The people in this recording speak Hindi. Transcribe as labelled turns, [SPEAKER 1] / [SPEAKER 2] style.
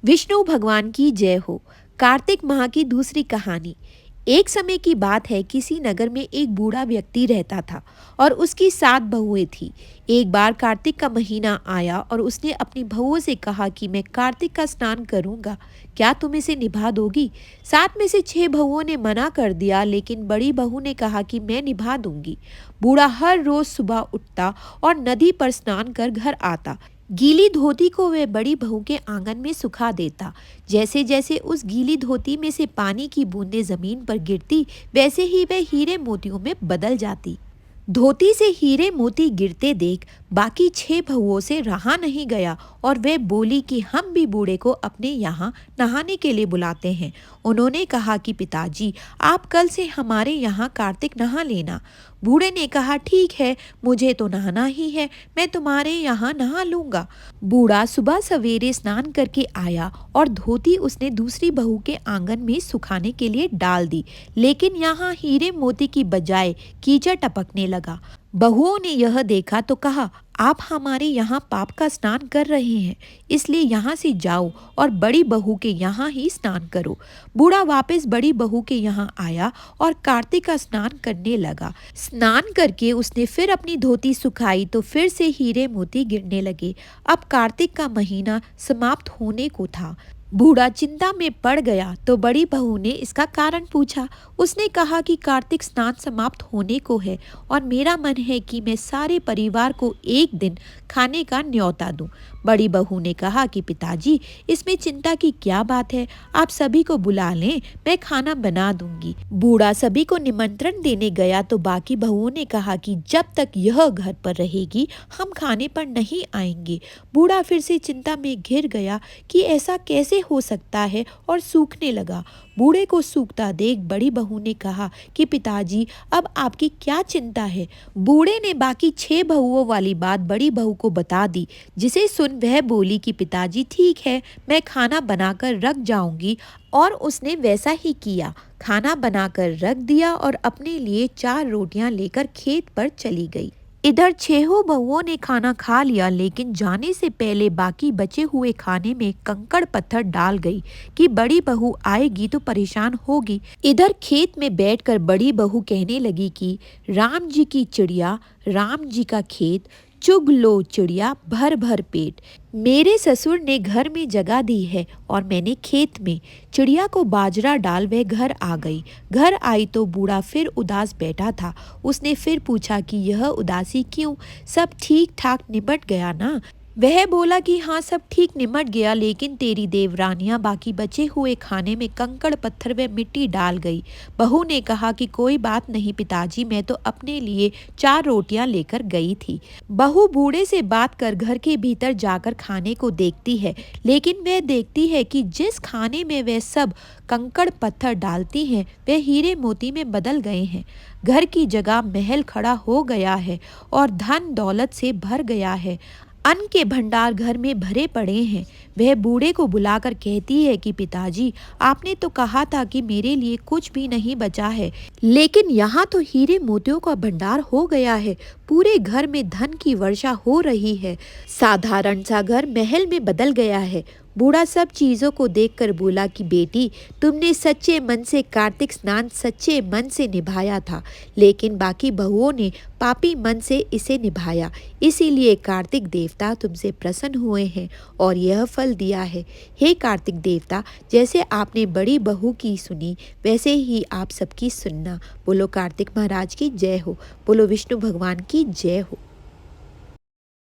[SPEAKER 1] विष्णु भगवान की जय हो। कार्तिक माह की दूसरी कहानी। एक समय की बात है, किसी नगर में एक बूढ़ा व्यक्ति रहता था और उसकी 7 बहुएं थी। एक बार कार्तिक का महीना आया और उसने अपनी बहुओं से कहा कि मैं कार्तिक का स्नान करूंगा, क्या तुम इसे निभा दोगी? 7 में से 6 बहुओं ने मना कर दिया, लेकिन बड़ी बहू ने कहा कि मैं निभा दूंगी। बूढ़ा हर रोज सुबह उठता और नदी पर स्नान कर घर आता। गीली धोती को वह बड़ी बहू के आंगन में सुखा देता। जैसे जैसे उस गीली धोती में से पानी की बूंदें जमीन पर गिरती, वैसे ही वह हीरे मोतियों में बदल जाती। धोती से हीरे मोती गिरते देख बाकी 6 बहुओं से रहा नहीं गया और वे बोली कि हम भी बूढ़े को अपने यहाँ नहाने के लिए बुलाते हैं। उन्होंने कहा कि पिताजी, आप कल से हमारे यहाँ कार्तिक नहा लेना। बूढ़े ने कहा, ठीक है, मुझे तो नहाना ही है, मैं तुम्हारे यहाँ नहा लूंगा। बूढ़ा सुबह सवेरे स्नान करके आया और धोती उसने दूसरी बहू के आंगन में सुखाने के लिए डाल दी, लेकिन यहाँ हीरे मोती की बजाय कीचड़ टपकने लगा। बहुओं ने यह देखा तो कहा, आप हमारे यहाँ पाप का स्नान कर रहे हैं, इसलिए यहाँ से जाओ और बड़ी बहू के यहाँ ही स्नान करो। बूढ़ा वापस बड़ी बहू के यहाँ आया और कार्तिक का स्नान करने लगा। स्नान करके उसने फिर अपनी धोती सुखाई तो फिर से हीरे मोती गिरने लगे। अब कार्तिक का महीना समाप्त होने को था। बूढ़ा चिंता में पड़ गया तो बड़ी बहू ने इसका कारण पूछा। उसने कहा कि कार्तिक स्नान समाप्त होने को है और मेरा मन है कि मैं सारे परिवार को एक दिन खाने का न्योता दूं। बड़ी बहू ने कहा कि पिताजी, इसमें चिंता की क्या बात है, आप सभी को बुला लें, मैं खाना बना दूंगी। बूढ़ा सभी को निमंत्रण देने गया तो बाकी बहुओं ने कहा कि जब तक यह घर पर रहेगी हम खाने पर नहीं आएंगे। बूढ़ा फिर से चिंता में घिर गया कि ऐसा कैसे हो सकता है और सूखने लगा। बूढ़े को सूखता देख बड़ी बहू ने कहा कि पिताजी, अब आपकी क्या चिंता है? बूढ़े ने बाकी 6 बहुओं वाली बात बड़ी बहू को बता दी, जिसे सुन वह बोली कि पिताजी, ठीक है, मैं खाना बनाकर रख जाऊंगी। और उसने वैसा ही किया। खाना बनाकर रख दिया और अपने लिए 4 रोटियां लेकर खेत पर चली गई। इधर 6 बहुओं ने खाना खा लिया, लेकिन जाने से पहले बाकी बचे हुए खाने में कंकड़ पत्थर डाल गई कि बड़ी बहू आएगी तो परेशान होगी। इधर खेत में बैठकर बड़ी बहू कहने लगी कि राम जी की चिड़िया, राम जी का खेत, चुग लो चिड़िया भर भर पेट। मेरे ससुर ने घर में जगह दी है और मैंने खेत में। चिड़िया को बाजरा डाल वह घर आ गई। घर आई तो बूढ़ा फिर उदास बैठा था। उसने फिर पूछा कि यह उदासी क्यों? सब ठीक ठाक निपट गया ना? वह बोला कि हाँ, सब ठीक निमट गया, लेकिन तेरी देवरानियां बाकी बचे हुए खाने में कंकड़ पत्थर व मिट्टी डाल गई। बहू ने कहा कि कोई बात नहीं पिताजी, मैं तो अपने लिए 4 रोटियां लेकर गई थी। बहू बूढ़े से बात कर घर के भीतर जाकर खाने को देखती है, लेकिन वह देखती है कि जिस खाने में वह सब कंकड़ पत्थर डालती हैं वे हीरे मोती में बदल गए हैं। घर की जगह महल खड़ा हो गया है और धन दौलत से भर गया है। अन्न के भंडार घर में भरे पड़े हैं। वह बूढ़े को बुलाकर कहती है कि पिताजी, आपने तो कहा था कि मेरे लिए कुछ भी नहीं बचा है, लेकिन यहाँ तो हीरे मोतियों का भंडार हो गया है। पूरे घर में धन की वर्षा हो रही है। साधारण सा घर महल में बदल गया है। बूढ़ा सब चीज़ों को देखकर बोला कि बेटी, तुमने सच्चे मन से कार्तिक स्नान सच्चे मन से निभाया था, लेकिन बाकी बहुओं ने पापी मन से इसे निभाया, इसीलिए कार्तिक देवता तुमसे प्रसन्न हुए हैं और यह फल दिया है। हे कार्तिक देवता, जैसे आपने बड़ी बहू की सुनी, वैसे ही आप सबकी सुनना। बोलो कार्तिक महाराज की जय हो। बोलो विष्णु भगवान की जय हो।